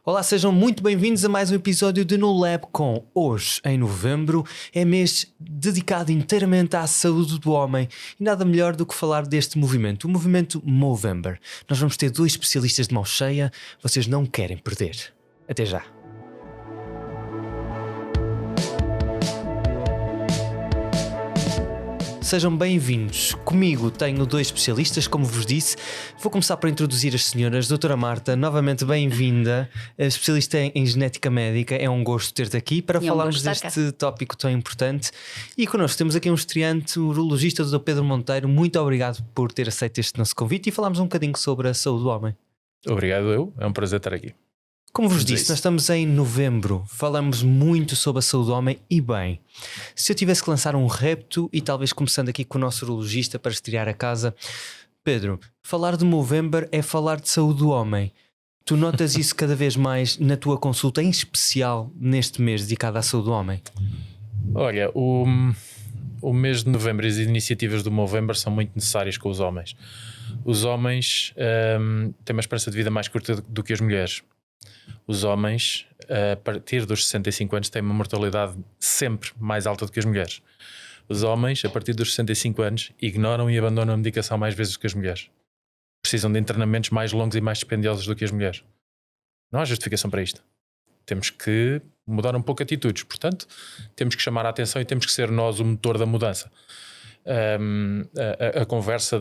Olá, sejam muito bem-vindos a mais um episódio de No Lab com hoje, em novembro, é mês dedicado inteiramente à saúde do homem e nada melhor do que falar deste movimento, o movimento Movember. Nós vamos ter 2 especialistas de mão cheia, vocês não querem perder. Até já. Sejam bem-vindos. Comigo tenho 2 especialistas, como vos disse. Vou começar por introduzir as senhoras. Doutora Marta, novamente bem-vinda, especialista em genética médica. É um gosto ter-te aqui para falarmos deste tópico tão importante. E connosco temos aqui um estreante, o urologista Dr. Pedro Monteiro. Muito obrigado por ter aceito este nosso convite e falarmos um bocadinho sobre a saúde do homem. Obrigado, é um prazer estar aqui. Como vos disse, nós estamos em novembro, falamos muito sobre a saúde do homem e bem, se eu tivesse que lançar um repto e talvez começando aqui com o nosso urologista para estrear a casa, Pedro, falar de Movember é falar de saúde do homem. Tu notas isso cada vez mais na tua consulta, em especial neste mês dedicado à saúde do homem? Olha, o mês de novembro e as iniciativas do Movember são muito necessárias com os homens. Os homens têm uma esperança de vida mais curta do que as mulheres. Os homens, a partir dos 65 anos, têm uma mortalidade sempre mais alta do que as mulheres. Os homens, a partir dos 65 anos, ignoram e abandonam a medicação mais vezes do que as mulheres. Precisam de internamentos mais longos e mais dispendiosos do que as mulheres. Não há justificação para isto. Temos que mudar um pouco atitudes. Portanto, temos que chamar a atenção e temos que ser nós o motor da mudança. A conversa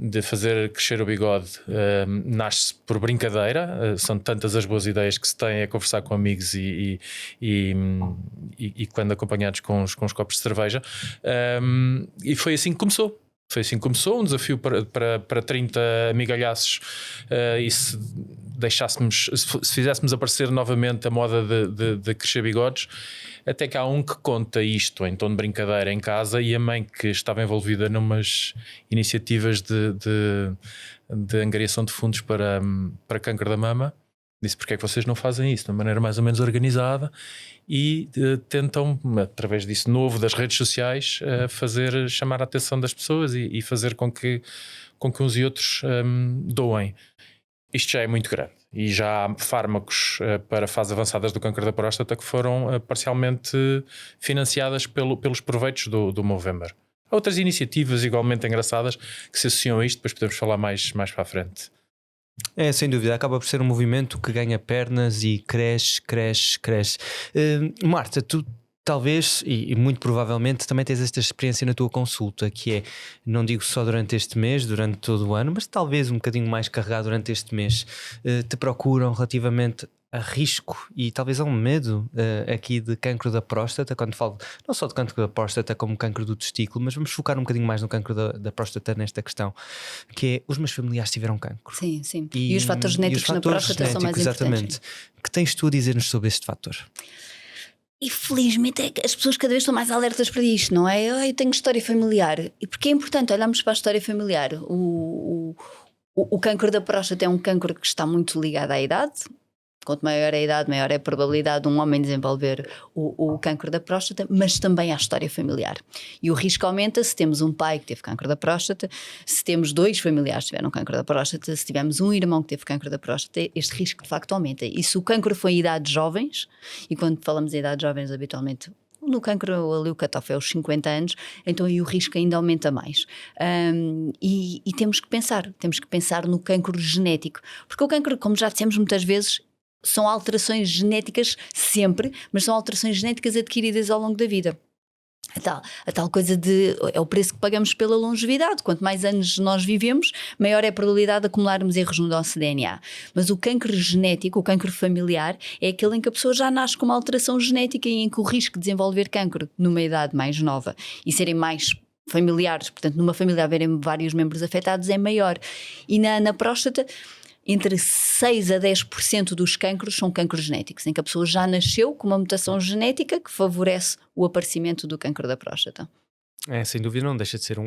de fazer crescer o bigode nasce por brincadeira. São tantas as boas ideias que se têm a conversar com amigos e quando acompanhados com os copos de cerveja, e foi assim que começou. Foi assim que começou, um desafio para 30 amigalhaços, e se fizéssemos aparecer novamente a moda de crescer bigodes, até que há um que conta isto em tom de brincadeira em casa, e a mãe, que estava envolvida numas iniciativas de angariação de fundos para câncer da mama, disse: porque é que vocês não fazem isso de uma maneira mais ou menos organizada e tentam, através disso novo das redes sociais, chamar a atenção das pessoas e fazer com que uns e outros doem. Isto já é muito grande e já há fármacos para fases avançadas do câncer da próstata que foram parcialmente financiadas pelos proveitos do Movember. Há outras iniciativas igualmente engraçadas que se associam a isto, depois podemos falar mais para a frente. É, sem dúvida, acaba por ser um movimento que ganha pernas e cresce. Marta, tu talvez e muito provavelmente também tens esta experiência na tua consulta, que é, não digo só durante este mês, durante todo o ano, mas talvez um bocadinho mais carregado durante este mês, te procuram relativamente a risco e talvez a um medo aqui de cancro da próstata, quando falo não só de cancro da próstata como cancro do testículo, mas vamos focar um bocadinho mais no cancro da próstata nesta questão, que é: os meus familiares tiveram cancro. Sim. E os fatores genéticos na próstata são mais exatamente. importantes. Que tens tu a dizer-nos sobre este fator? E felizmente é que as pessoas cada vez estão mais alertas para isto, não é? Eu tenho história familiar. E porque é importante olharmos para a história familiar. O cancro da próstata é um cancro que está muito ligado à idade. Quanto maior é a idade, maior é a probabilidade de um homem desenvolver o cancro da próstata, mas também à história familiar. E o risco aumenta se temos um pai que teve cancro da próstata, se temos 2 familiares que tiveram cancro da próstata, se tivermos um irmão que teve cancro da próstata, este risco de facto aumenta. E se o cancro foi em idades jovens, e quando falamos em idades jovens habitualmente no cancro ali o cutoff é aos 50 anos, então aí o risco ainda aumenta mais. E temos que pensar no cancro genético, porque o cancro, como já dissemos muitas vezes, são alterações genéticas sempre, mas são alterações genéticas adquiridas ao longo da vida. A tal coisa é o preço que pagamos pela longevidade. Quanto mais anos nós vivemos, maior é a probabilidade de acumularmos erros no nosso DNA. Mas o cancro genético, o cancro familiar, é aquele em que a pessoa já nasce com uma alteração genética e em que o risco de desenvolver cancro numa idade mais nova e serem mais familiares, portanto numa família haverem vários membros afetados, é maior. E na próstata, entre 6 a 10% dos cancros são cancros genéticos, em que a pessoa já nasceu com uma mutação genética que favorece o aparecimento do cancro da próstata. É, sem dúvida, não deixa de ser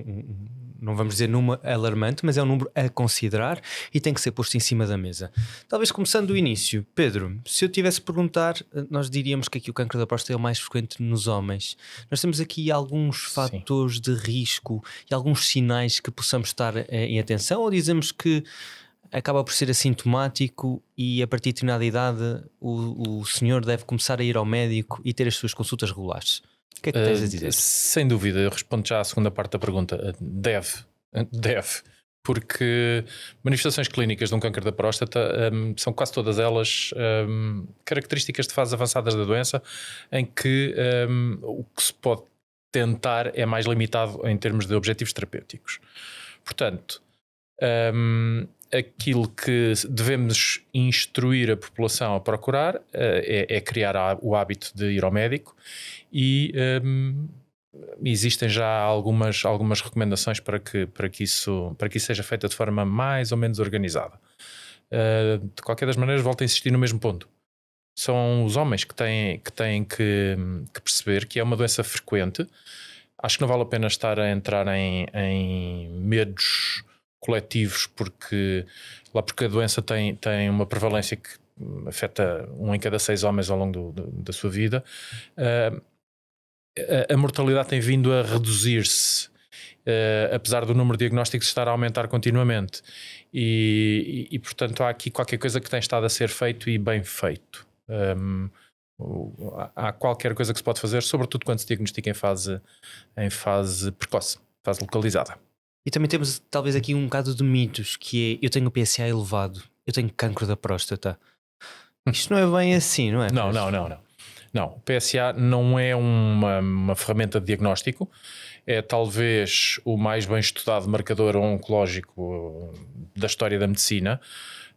não vamos dizer número alarmante, mas é um número a considerar e tem que ser posto em cima da mesa. Talvez começando do início, Pedro, se eu tivesse a perguntar, nós diríamos que aqui o cancro da próstata é o mais frequente nos homens. Nós temos aqui alguns fatores de risco e alguns sinais que possamos estar em atenção, ou dizemos que acaba por ser assintomático e a partir de determinada idade o senhor deve começar a ir ao médico e ter as suas consultas regulares. O que é que tens a dizer? Sem dúvida, eu respondo já à segunda parte da pergunta. Deve. Porque manifestações clínicas de um câncer da próstata são quase todas elas características de fases avançadas da doença, em que o que se pode tentar é mais limitado em termos de objetivos terapêuticos. Portanto, aquilo que devemos instruir a população a procurar é criar o hábito de ir ao médico e existem já algumas recomendações para que isso seja feito de forma mais ou menos organizada. De qualquer das maneiras, volto a insistir no mesmo ponto. São os homens que têm que perceber que é uma doença frequente. Acho que não vale a pena estar a entrar em medos coletivos, porque a doença tem uma prevalência que afeta 1 em cada 6 homens ao longo da sua vida. A mortalidade tem vindo a reduzir-se, apesar do número de diagnósticos estar a aumentar continuamente, e portanto há aqui qualquer coisa que tem estado a ser feito e bem feito. Há qualquer coisa que se pode fazer, sobretudo quando se diagnostica em fase precoce, fase localizada. E também temos talvez aqui um bocado de mitos, que é: eu tenho o PSA elevado, eu tenho cancro da próstata. Isto não é bem assim, não é? Não, o PSA não é uma ferramenta de diagnóstico, é talvez o mais bem estudado marcador oncológico da história da medicina.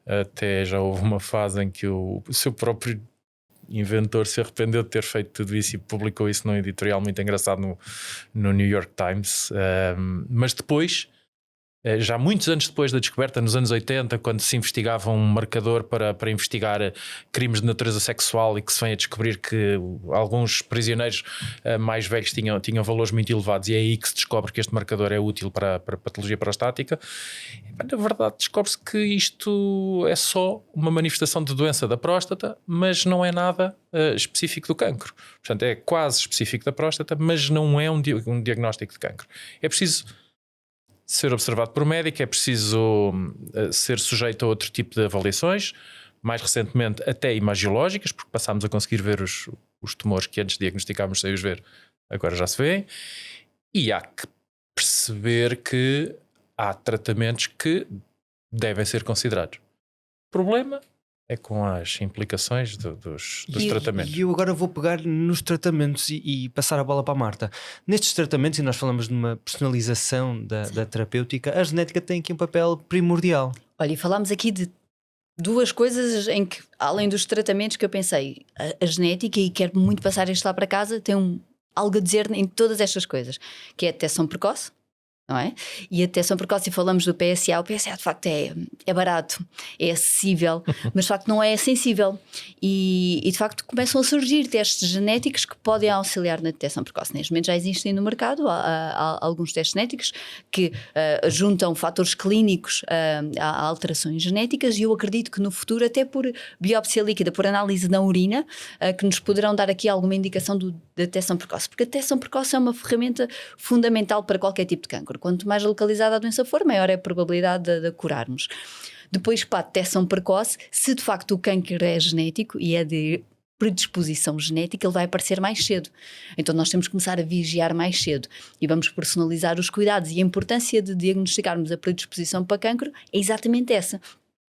Até já houve uma fase em que o seu próprio inventor se arrependeu de ter feito tudo isso e publicou isso num editorial muito engraçado no New York Times. Mas depois, já muitos anos depois da descoberta, nos anos 80, quando se investigava um marcador para investigar crimes de natureza sexual, e que se vem a descobrir que alguns prisioneiros mais velhos tinham valores muito elevados, e é aí que se descobre que este marcador é útil para patologia prostática. Na verdade, descobre-se que isto é só uma manifestação de doença da próstata, mas não é nada específico do cancro. Portanto, é quase específico da próstata, mas não é um diagnóstico de cancro. É preciso ser observado por médico, é preciso ser sujeito a outro tipo de avaliações, mais recentemente até imagiológicas, porque passámos a conseguir ver os tumores que antes diagnosticávamos sem os ver, agora já se vêem, e há que perceber que há tratamentos que devem ser considerados. O problema é com as implicações dos tratamentos. E eu agora vou pegar nos tratamentos e passar a bola para a Marta. Nestes tratamentos, e nós falamos de uma personalização da terapêutica, a genética tem aqui um papel primordial. Olha, e falámos aqui de duas coisas em que, além dos tratamentos, que eu pensei, a genética, e quero muito passar isto lá para casa, tem algo a dizer em todas estas coisas, que é a detecção precoce, não é? E a detecção precoce, e falamos do PSA, o PSA de facto é barato, é acessível, mas de facto não é sensível, e de facto começam a surgir testes genéticos que podem auxiliar na detecção precoce. Neste momento já existem no mercado há alguns testes genéticos que juntam fatores clínicos a alterações genéticas, e eu acredito que no futuro, até por biópsia líquida, por análise na urina, que nos poderão dar aqui alguma indicação da detecção precoce, porque a detecção precoce é uma ferramenta fundamental para qualquer tipo de cancro. Quanto mais localizada a doença for, maior é a probabilidade de curarmos. Depois, para a detecção precoce, se de facto o câncer é genético e é de predisposição genética, ele vai aparecer mais cedo. Então nós temos que começar a vigiar mais cedo e vamos personalizar os cuidados. E a importância de diagnosticarmos a predisposição para cancro é exatamente essa.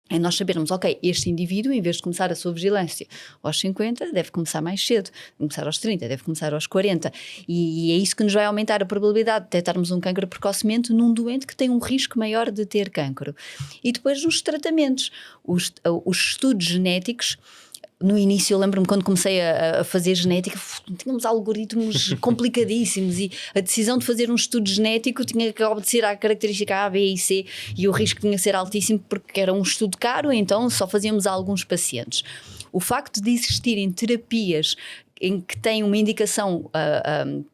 É nós sabermos, ok, este indivíduo, em vez de começar a sua vigilância aos 50, deve começar mais cedo, começar aos 30, deve começar aos 40, e é isso que nos vai aumentar a probabilidade de detectarmos um cancro precocemente num doente que tem um risco maior de ter cancro. E depois nos tratamentos, os estudos genéticicos. No início, eu lembro-me quando comecei a fazer genética, tínhamos algoritmos complicadíssimos, e a decisão de fazer um estudo genético tinha que obedecer à característica A, B e C, e o risco tinha que ser altíssimo porque era um estudo caro, então só fazíamos a alguns pacientes. O facto de existirem terapias em que têm uma indicação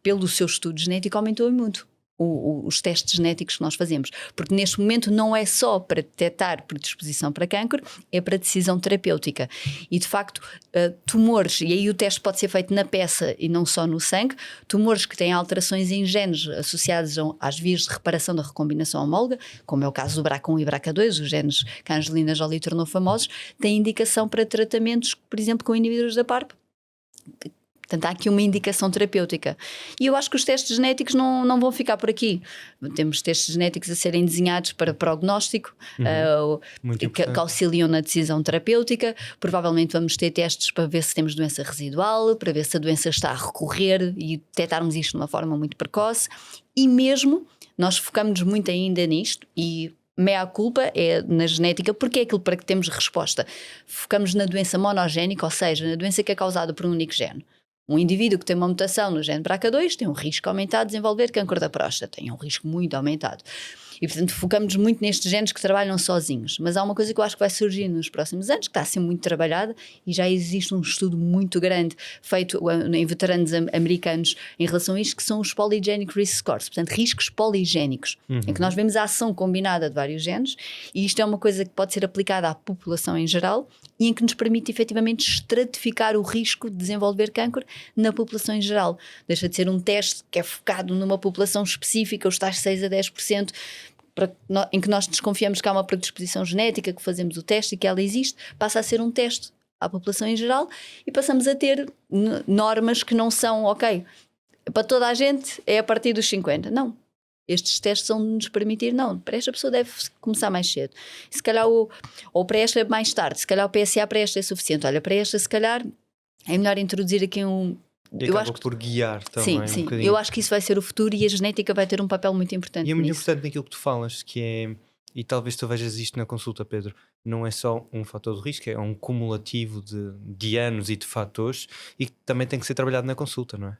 pelo seu estudo genético aumentou muito os testes genéticos que nós fazemos, porque neste momento não é só para detectar predisposição para cancro, é para decisão terapêutica. E de facto, tumores, e aí o teste pode ser feito na peça e não só no sangue, tumores que têm alterações em genes associados às vias de reparação da recombinação homóloga, como é o caso do BRCA1 e BRCA2, os genes que a Angelina Jolie tornou famosos, têm indicação para tratamentos, por exemplo, com inibidores da PARP. Portanto, há aqui uma indicação terapêutica. E eu acho que os testes genéticos não vão ficar por aqui. Temos testes genéticos a serem desenhados para prognóstico, que auxiliam na decisão terapêutica. Provavelmente vamos ter testes para ver se temos doença residual, para ver se a doença está a recorrer e detectarmos isto de uma forma muito precoce. E mesmo, nós focamos muito ainda nisto e meia culpa é na genética, porque é aquilo para que temos resposta. Focamos na doença monogénica, ou seja, na doença que é causada por um único gene. Um indivíduo que tem uma mutação no gene BRCA2 tem um risco aumentado de desenvolver câncer da próstata, tem um risco muito aumentado. E, portanto, focamos muito nestes genes que trabalham sozinhos. Mas há uma coisa que eu acho que vai surgir nos próximos anos, que está a ser muito trabalhada, e já existe um estudo muito grande feito em veteranos americanos em relação a isto, que são os Polygenic Risk Scores, portanto, riscos poligénicos, em que nós vemos a ação combinada de vários genes, e isto é uma coisa que pode ser aplicada à população em geral, e em que nos permite efetivamente estratificar o risco de desenvolver câncer na população em geral. Deixa de ser um teste que é focado numa população específica, os tais 6 a 10%, em que nós desconfiamos que há uma predisposição genética, que fazemos o teste e que ela existe, passa a ser um teste à população em geral e passamos a ter normas que não são, ok, para toda a gente é a partir dos 50. Não. Estes testes vão nos permitir, não, para esta pessoa deve começar mais cedo. Se calhar ou para esta mais tarde, se calhar o PSA para esta é suficiente. Olha, para esta se calhar é melhor introduzir aqui um... E acaba por guiar também. Sim, eu acho que isso vai ser o futuro e a genética vai ter um papel muito importante. E é muito nisso. importante naquilo que tu falas, que é, e talvez tu vejas isto na consulta, Pedro, não é só um fator de risco, é um cumulativo de anos e de fatores, e que também tem que ser trabalhado na consulta, não é?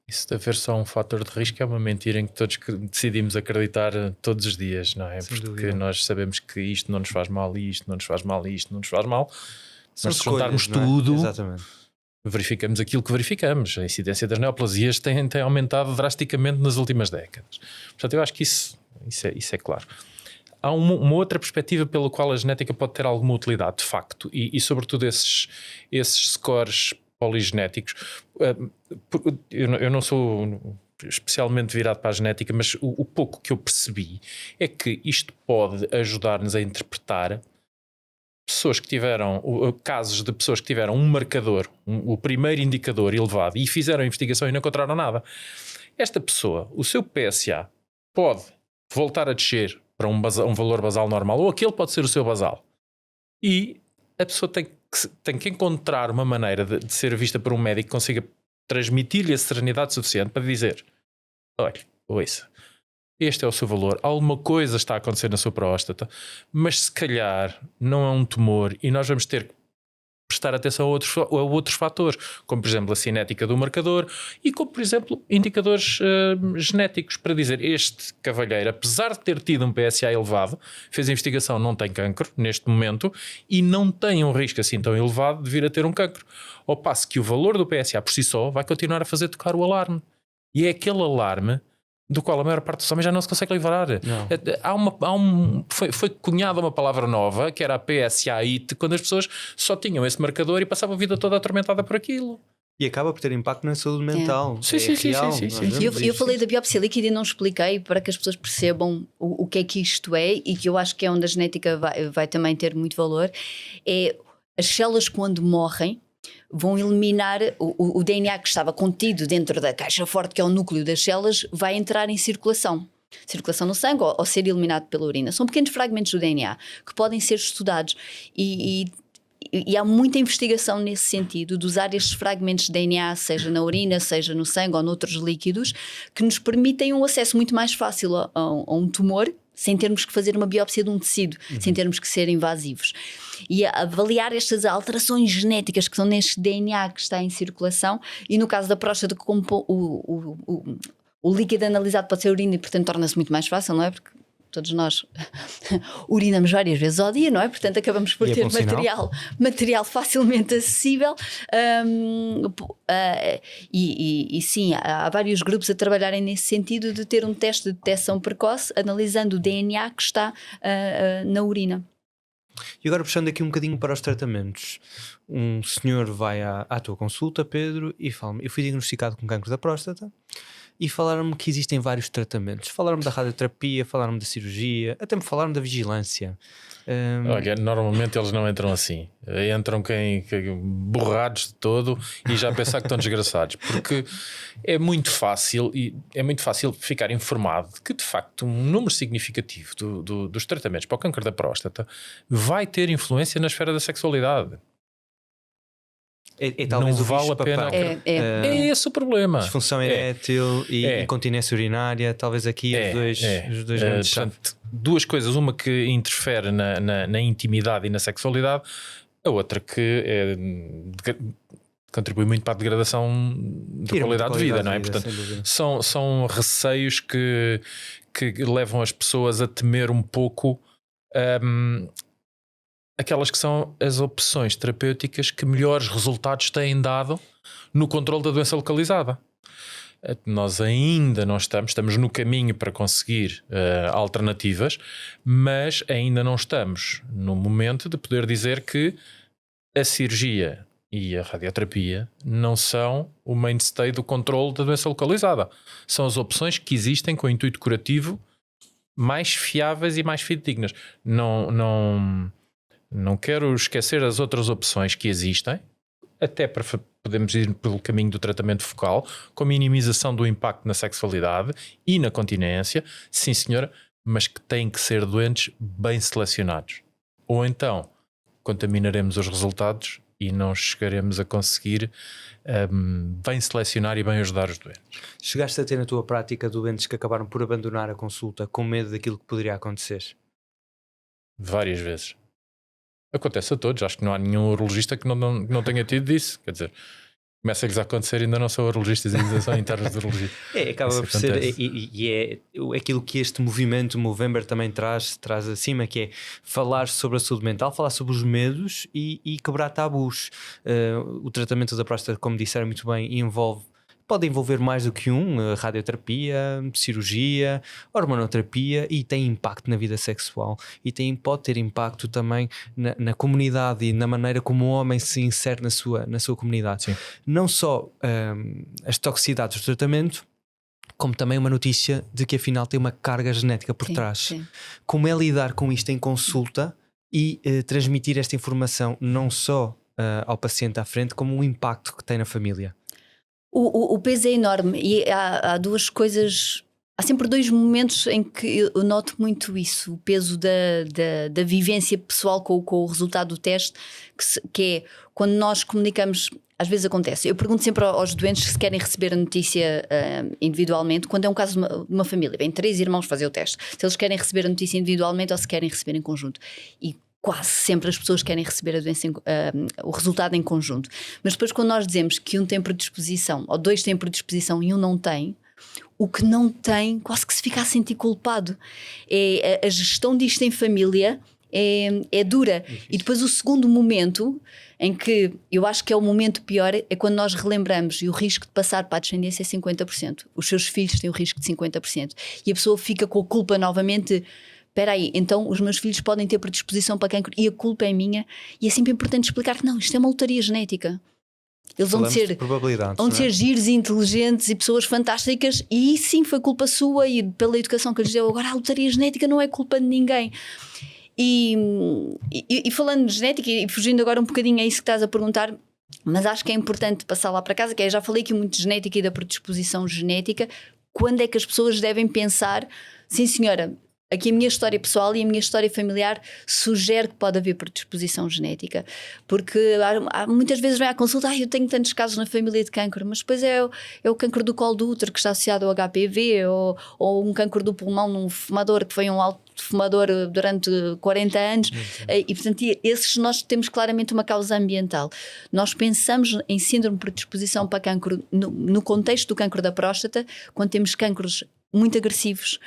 Isso de haver só um fator de risco é uma mentira em que todos decidimos acreditar todos os dias, não é? Sem Porque dúvida. nós sabemos que isto não nos faz mal, e isto não nos faz mal, e isto não nos faz mal. São Mas se juntarmos escolhas, não é? tudo, Exatamente. verificamos aquilo que verificamos. A incidência das neoplasias tem aumentado drasticamente nas últimas décadas. Portanto, eu acho que isso é claro. Há uma outra perspectiva pela qual a genética pode ter alguma utilidade, de facto, e sobretudo esses scores poligenéticos. Eu não sou especialmente virado para a genética, mas o pouco que eu percebi é que isto pode ajudar-nos a interpretar pessoas que tiveram, casos de pessoas que tiveram um marcador, o primeiro indicador elevado, e fizeram a investigação e não encontraram nada. Esta pessoa, o seu PSA pode voltar a descer para um valor basal normal, ou aquele pode ser o seu basal. E a pessoa tem que encontrar uma maneira de ser vista por um médico que consiga transmitir-lhe a serenidade suficiente para dizer: olha, ouça, este é o seu valor, alguma coisa está a acontecer na sua próstata, mas se calhar não é um tumor e nós vamos ter que prestar atenção a outros fatores, como por exemplo a cinética do marcador e como por exemplo indicadores genéticos, para dizer: este cavalheiro, apesar de ter tido um PSA elevado, fez a investigação, não tem cancro neste momento e não tem um risco assim tão elevado de vir a ter um cancro, ao passo que o valor do PSA por si só vai continuar a fazer tocar o alarme, e é aquele alarme do qual a maior parte dos homens já não se consegue livrar. Foi cunhada uma palavra nova, que era a PSA-IT, quando as pessoas só tinham esse marcador e passavam a vida toda atormentada por aquilo. E acaba por ter impacto na saúde mental. Sim. Eu falei da biópsia líquida e não expliquei para que as pessoas percebam o que é que isto é, e que eu acho que é onde a genética vai também ter muito valor. É as células, quando morrem, vão eliminar o DNA que estava contido dentro da caixa forte, que é o núcleo das células, vai entrar em circulação no sangue ou ser eliminado pela urina. São pequenos fragmentos do DNA que podem ser estudados e há muita investigação nesse sentido, de usar estes fragmentos de DNA, seja na urina, seja no sangue ou noutros líquidos, que nos permitem um acesso muito mais fácil a um tumor, sem termos que fazer uma biópsia de um tecido, sem termos que ser invasivos. E avaliar estas alterações genéticas que são neste DNA que está em circulação, e no caso da próstata, como o líquido analisado pode ser urina e portanto torna-se muito mais fácil, não é? Porque todos nós urinamos várias vezes ao dia, não é? Portanto, acabamos por ter material facilmente acessível. E sim, há vários grupos a trabalharem nesse sentido de ter um teste de detecção precoce, analisando o DNA que está na urina. E agora puxando aqui um bocadinho para os tratamentos, um senhor vai à tua consulta, Pedro, e fala-me: eu fui diagnosticado com cancro da próstata, e falaram-me que existem vários tratamentos. Falaram-me da radioterapia, falaram-me da cirurgia, até me falaram da vigilância. Olha, normalmente eles não entram assim. Entram borrados de todo e já pensar que estão desgraçados, porque é muito fácil ficar informado de que de facto um número significativo dos tratamentos para o cancro da próstata vai ter influência na esfera da sexualidade. Talvez não o vale a pena. É esse o problema. Disfunção erétil e incontinência urinária, talvez aqui os dois grandes. Portanto, duas coisas: uma que interfere na intimidade e na sexualidade, a outra que contribui muito para a degradação da qualidade de vida, não é? Portanto, são receios que levam as pessoas a temer um pouco aquelas que são as opções terapêuticas que melhores resultados têm dado no controle da doença localizada. Nós ainda não estamos no caminho para conseguir alternativas, mas ainda não estamos no momento de poder dizer que a cirurgia e a radioterapia não são o mainstay do controle da doença localizada. São as opções que existem com o intuito curativo mais fiáveis e mais fidedignas. Não quero esquecer as outras opções que existem, até para podermos ir pelo caminho do tratamento focal, com minimização do impacto na sexualidade e na continência, sim senhora, mas que têm que ser doentes bem selecionados. Ou então contaminaremos os resultados e não chegaremos a conseguir bem selecionar e bem ajudar os doentes. Chegaste a ter na tua prática doentes que acabaram por abandonar a consulta com medo daquilo que poderia acontecer? Várias vezes. Acontece a todos, acho que não há nenhum urologista que não tenha tido disso. Quer dizer, começa-lhes a acontecer, ainda não são urologistas, ainda são internos de urologia. Acaba por ser, e é aquilo que este movimento Movember também traz acima, que é falar sobre a saúde mental, falar sobre os medos e quebrar tabus. O tratamento da próstata, como disseram muito bem, pode envolver mais do que radioterapia, cirurgia, hormonoterapia, e tem impacto na vida sexual e pode ter impacto também na comunidade e na maneira como o homem se insere na sua comunidade. Sim. Não só as toxicidades do tratamento, como também uma notícia de que afinal tem uma carga genética por trás. Sim. Como é lidar com isto em consulta e transmitir esta informação não só ao paciente à frente, como o impacto que tem na família? O peso é enorme e há duas coisas, há sempre dois momentos em que eu noto muito isso: o peso da vivência pessoal com o resultado do teste, que é quando nós comunicamos. Às vezes acontece, eu pergunto sempre aos doentes se querem receber a notícia individualmente, quando é um caso de uma família, vêm 3 irmãos fazer o teste, se eles querem receber a notícia individualmente ou se querem receber em conjunto. E quase sempre as pessoas querem receber o resultado em conjunto. Mas depois, quando nós dizemos que um tem predisposição, ou 2 têm predisposição e um não tem, o que não tem quase que se fica a sentir culpado. A gestão disto em família é dura. E depois o segundo momento, em que eu acho que é o momento pior, é quando nós relembramos, e o risco de passar para a descendência é 50%. Os seus filhos têm o risco de 50%. E a pessoa fica com a culpa novamente. Espera aí, então os meus filhos podem ter predisposição para cancro e a culpa é minha. E é sempre importante explicar que não, isto é uma lotaria genética. Eles vão ser giros e inteligentes e pessoas fantásticas, e sim, foi culpa sua e pela educação que lhes deu. Agora a lotaria genética não é culpa de ninguém. E falando de genética, e fugindo agora um bocadinho a isso que estás a perguntar, mas acho que é importante passar lá para casa, que já falei aqui muito de genética e da predisposição genética. Quando é que as pessoas devem pensar, sim senhora, aqui a minha história pessoal e a minha história familiar sugere que pode haver predisposição genética, porque há muitas vezes vem à consulta: eu tenho tantos casos na família de cancro, mas depois é o cancro do colo do útero que está associado ao HPV, ou um cancro do pulmão num fumador que foi um alto fumador durante 40 anos. E portanto esses nós temos claramente uma causa ambiental. Nós pensamos em síndrome de predisposição para cancro no contexto do cancro da próstata quando temos cancros muito agressivos,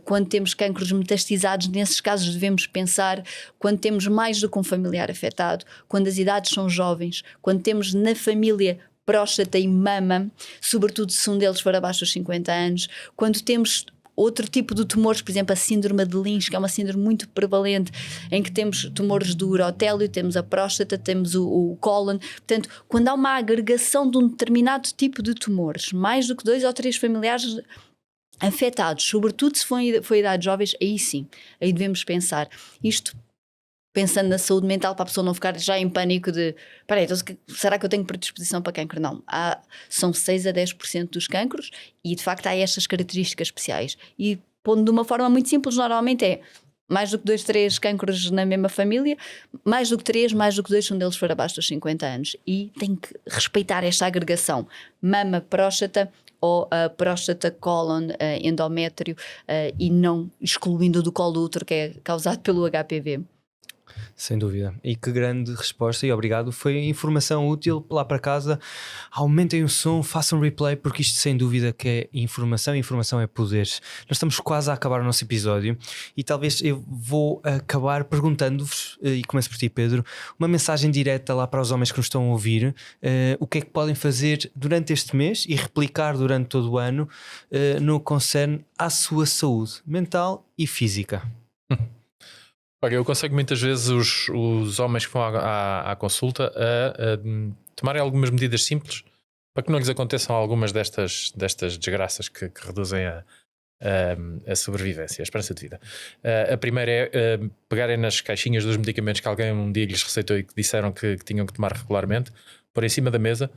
quando temos cancros metastizados, nesses casos devemos pensar, quando temos mais do que um familiar afetado, quando as idades são jovens, quando temos na família próstata e mama, sobretudo se um deles for abaixo dos 50 anos, quando temos outro tipo de tumores, por exemplo a síndrome de Lynch, que é uma síndrome muito prevalente, em que temos tumores do urotélio, temos a próstata, temos o cólon. Portanto, quando há uma agregação de um determinado tipo de tumores, mais do que 2 ou 3 familiares afetados, sobretudo se for idades jovens, aí sim, aí devemos pensar. Isto pensando na saúde mental, para a pessoa não ficar já em pânico de peraí, então, será que eu tenho predisposição para cancro? Não, são 6 a 10% dos cancros e de facto há estas características especiais. E pondo de uma forma muito simples, normalmente é mais do que 2, 3 cancros na mesma família, mais do que 3, mais do que 2, um deles for abaixo dos 50 anos. E tem que respeitar esta agregação, mama, próstata, ou próstata, cólon, endométrio, e não excluindo do colo do útero, que é causado pelo HPV. Sem dúvida. E que grande resposta e obrigado. Foi informação útil lá para casa. Aumentem o som, façam replay, porque isto sem dúvida que é informação. Informação é poder. Nós estamos quase a acabar o nosso episódio e talvez eu vou acabar perguntando-vos, e começo por ti, Pedro, uma mensagem direta lá para os homens que nos estão a ouvir. O que é que podem fazer durante este mês e replicar durante todo o ano no que concerne à sua saúde mental e física? Olha, eu aconselho muitas vezes os homens que vão à consulta a tomarem algumas medidas simples para que não lhes aconteçam algumas destas desgraças que reduzem a sobrevivência, a esperança de vida. A primeira é pegarem nas caixinhas dos medicamentos que alguém um dia lhes receitou e que disseram que tinham que tomar regularmente, pôr em cima da mesa.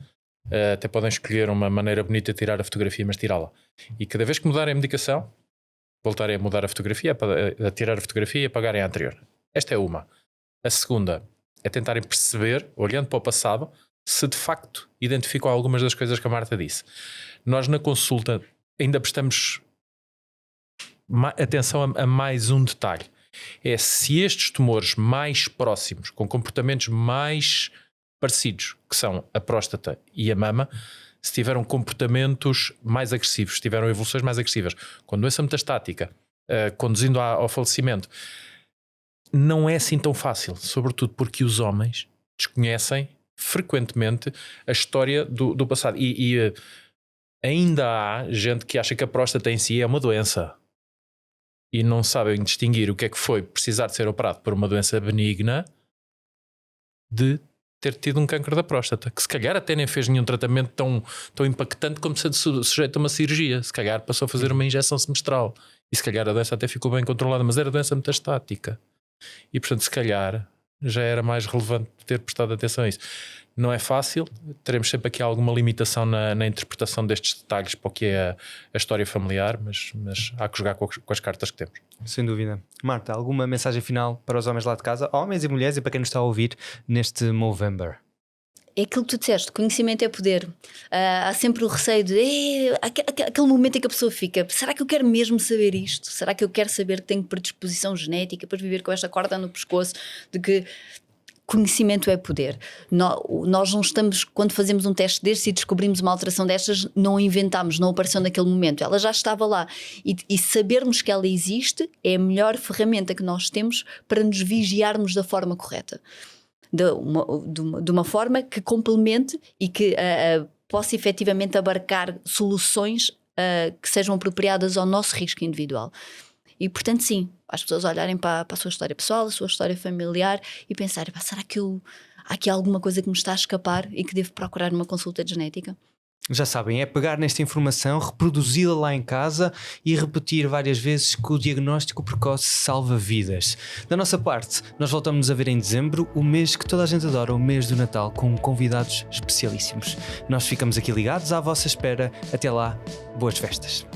Até podem escolher uma maneira bonita de tirar a fotografia, mas tirá-la. E cada vez que mudarem a medicação, voltarem a mudar a fotografia, a tirar a fotografia e apagarem a anterior. Esta é uma. A segunda é tentarem perceber, olhando para o passado, se de facto identificam algumas das coisas que a Marta disse. Nós na consulta ainda prestamos atenção a mais um detalhe. É se estes tumores mais próximos, com comportamentos mais parecidos, que são a próstata e a mama, se tiveram comportamentos mais agressivos, se tiveram evoluções mais agressivas, com doença metastática, conduzindo ao falecimento, não é assim tão fácil, sobretudo porque os homens desconhecem frequentemente a história do passado. E ainda há gente que acha que a próstata em si é uma doença e não sabem distinguir o que é que foi precisar de ser operado por uma doença benigna de ter tido um cancro da próstata, que se calhar até nem fez nenhum tratamento tão impactante como ser sujeito a uma cirurgia. Se calhar passou a fazer uma injeção semestral e se calhar a doença até ficou bem controlada, mas era doença metastática e portanto se calhar já era mais relevante ter prestado atenção a isso. Não é fácil, teremos sempre aqui alguma limitação na interpretação destes detalhes para o que é a história familiar, mas há que jogar com as cartas que temos. Sem dúvida. Marta, alguma mensagem final para os homens lá de casa, homens e mulheres, e para quem nos está a ouvir neste Movember? É aquilo que tu disseste, conhecimento é poder. Há sempre o receio de aquele momento em que a pessoa fica, será que eu quero mesmo saber isto? Será que eu quero saber que tenho predisposição genética para viver com esta corda no pescoço? De que conhecimento é poder. Nós não estamos, quando fazemos um teste destes e descobrimos uma alteração destas, não inventámos, não apareceu naquele momento, ela já estava lá. E sabermos que ela existe é a melhor ferramenta que nós temos para nos vigiarmos da forma correta. De uma forma que complemente e que possa efetivamente abarcar soluções que sejam apropriadas ao nosso risco individual. E portanto sim, as pessoas olharem para a sua história pessoal, a sua história familiar e pensarem, será que há aqui alguma coisa que me está a escapar e que devo procurar uma consulta de genética? Já sabem, é pegar nesta informação, reproduzi-la lá em casa e repetir várias vezes que o diagnóstico precoce salva vidas. Da nossa parte, nós voltamos a ver em dezembro, o mês que toda a gente adora, o mês do Natal, com convidados especialíssimos. Nós ficamos aqui ligados à vossa espera. Até lá, boas festas.